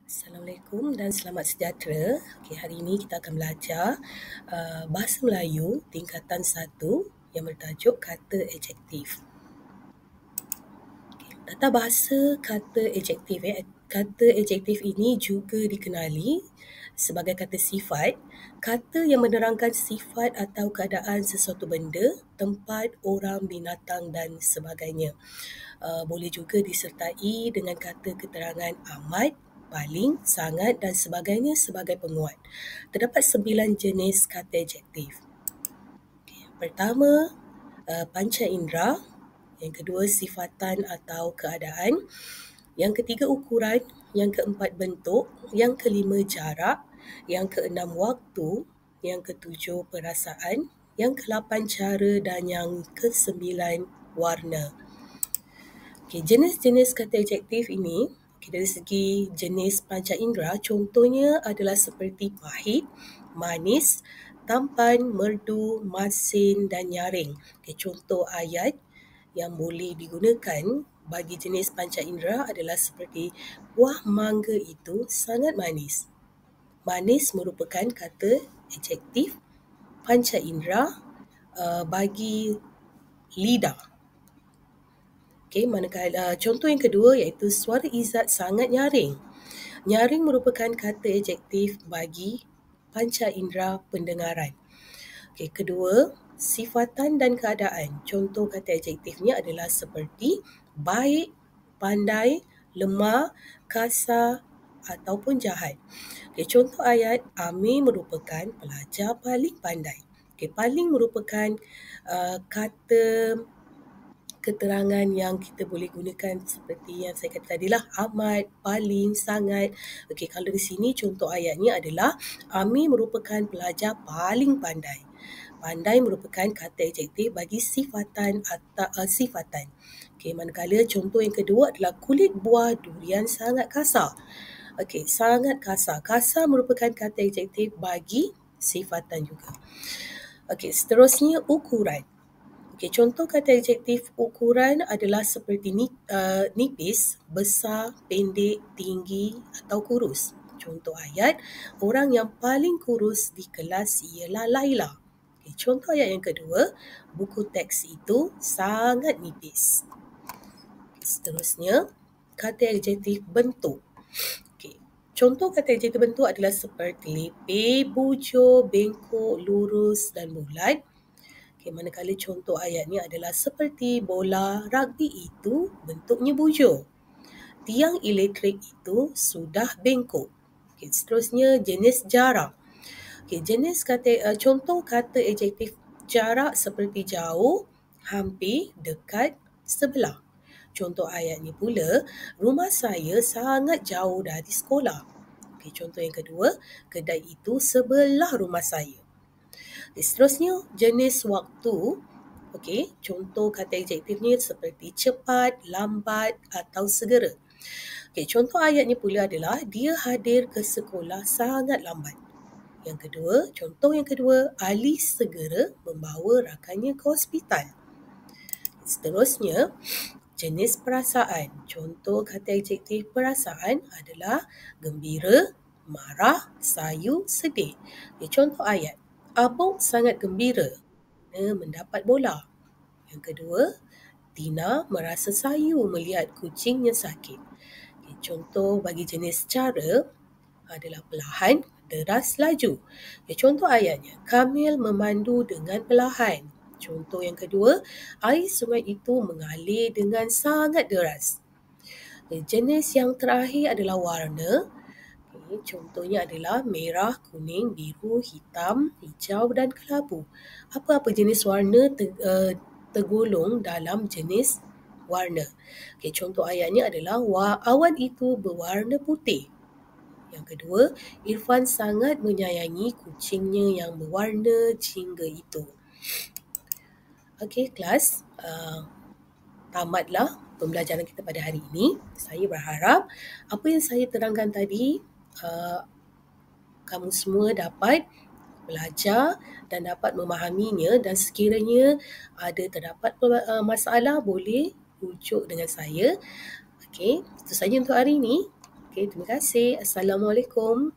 Assalamualaikum dan selamat sejahtera. Okay, hari ini kita akan belajar Bahasa Melayu tingkatan 1 yang bertajuk kata adjektif. Okay, tata bahasa kata adjektif. Kata adjektif ini juga dikenali sebagai kata sifat. Kata yang menerangkan sifat atau keadaan sesuatu benda, tempat, orang, binatang dan sebagainya. Boleh juga disertai dengan kata keterangan amat, paling, sangat dan sebagainya sebagai penguat. Terdapat 9 jenis kata adjektif. Pertama, panca indera. Yang kedua, sifatan atau keadaan. Yang ketiga, ukuran. Yang keempat, bentuk. Yang kelima, jarak. Yang keenam, waktu. Yang ketujuh, perasaan. Yang ke-8, cara. Dan yang ke-9, warna. Okay, jenis-jenis kata adjektif ini, dari segi jenis panca indera, contohnya adalah seperti pahit, manis, tampan, merdu, masin dan nyaring. Okay, contoh ayat yang boleh digunakan bagi jenis panca indera adalah seperti buah mangga itu sangat manis. Manis merupakan kata adjektif panca indera bagi lidah. Okay, manakala contoh yang kedua iaitu suara Izzat sangat nyaring. Nyaring merupakan kata adjektif bagi panca indera pendengaran. Okay, kedua, sifatan dan keadaan. Contoh kata adjektifnya adalah seperti baik, pandai, lemah, kasar ataupun jahat. Okay, contoh ayat, Amir merupakan pelajar paling pandai. Okay, paling merupakan kata keterangan yang kita boleh gunakan seperti yang saya kata tadilah, amat, paling, sangat. Okey, kalau di sini contoh ayatnya adalah Amir merupakan pelajar paling pandai. Pandai merupakan kata adjektif bagi sifatan atau sifatan. Okey, manakala contoh yang kedua adalah kulit buah durian sangat kasar. Okey, sangat kasar. Kasar merupakan kata adjektif bagi sifatan juga. Okey, seterusnya ukuran. Okay, contoh kata adjektif ukuran adalah seperti nipis, besar, pendek, tinggi atau kurus. Contoh ayat, orang yang paling kurus di kelas ialah Laila. Okay, contoh ayat yang kedua, buku teks itu sangat nipis. Okay, seterusnya, kata adjektif bentuk. Okay, contoh kata adjektif bentuk adalah seperti lepeh, bujur, bengkok, lurus dan bulat. Okay, manakala contoh ayatnya adalah seperti bola rugby itu bentuknya bujur. Tiang elektrik itu sudah bengkok. Okay, seterusnya jenis jarak. Okay, contoh kata adjektif jarak seperti jauh, hampir, dekat, sebelah. Contoh ayatnya pula, rumah saya sangat jauh dari sekolah. Okay, contoh yang kedua, kedai itu sebelah rumah saya. Seterusnya, jenis waktu. Okey, contoh kata adjektifnya seperti cepat, lambat atau segera. Okey, contoh ayatnya pula adalah dia hadir ke sekolah sangat lambat. Contoh yang kedua, Ali segera membawa rakannya ke hospital. Seterusnya, jenis perasaan. Contoh kata adjektif perasaan adalah gembira, marah, sayu, sedih. Contoh ayat, Abang sangat gembira mendapat bola. Yang kedua, Tina merasa sayu melihat kucingnya sakit. Contoh bagi jenis cara adalah perlahan, deras, laju. Contoh ayatnya, Kamil memandu dengan perlahan. Contoh yang kedua, air sungai itu mengalir dengan sangat deras. Jenis yang terakhir adalah warna. Contohnya adalah merah, kuning, biru, hitam, hijau dan kelabu. Apa-apa jenis warna tergolong dalam jenis warna. Contoh ayatnya adalah awan itu berwarna putih. Yang kedua, Irfan sangat menyayangi kucingnya yang berwarna jingga itu. Okey, kelas. Tamatlah pembelajaran kita pada hari ini. Saya berharap apa yang saya terangkan tadi kamu semua dapat belajar dan dapat memahaminya, dan sekiranya terdapat masalah boleh rujuk dengan saya. Okey, itu saja untuk hari ini. Okey, terima kasih. Assalamualaikum.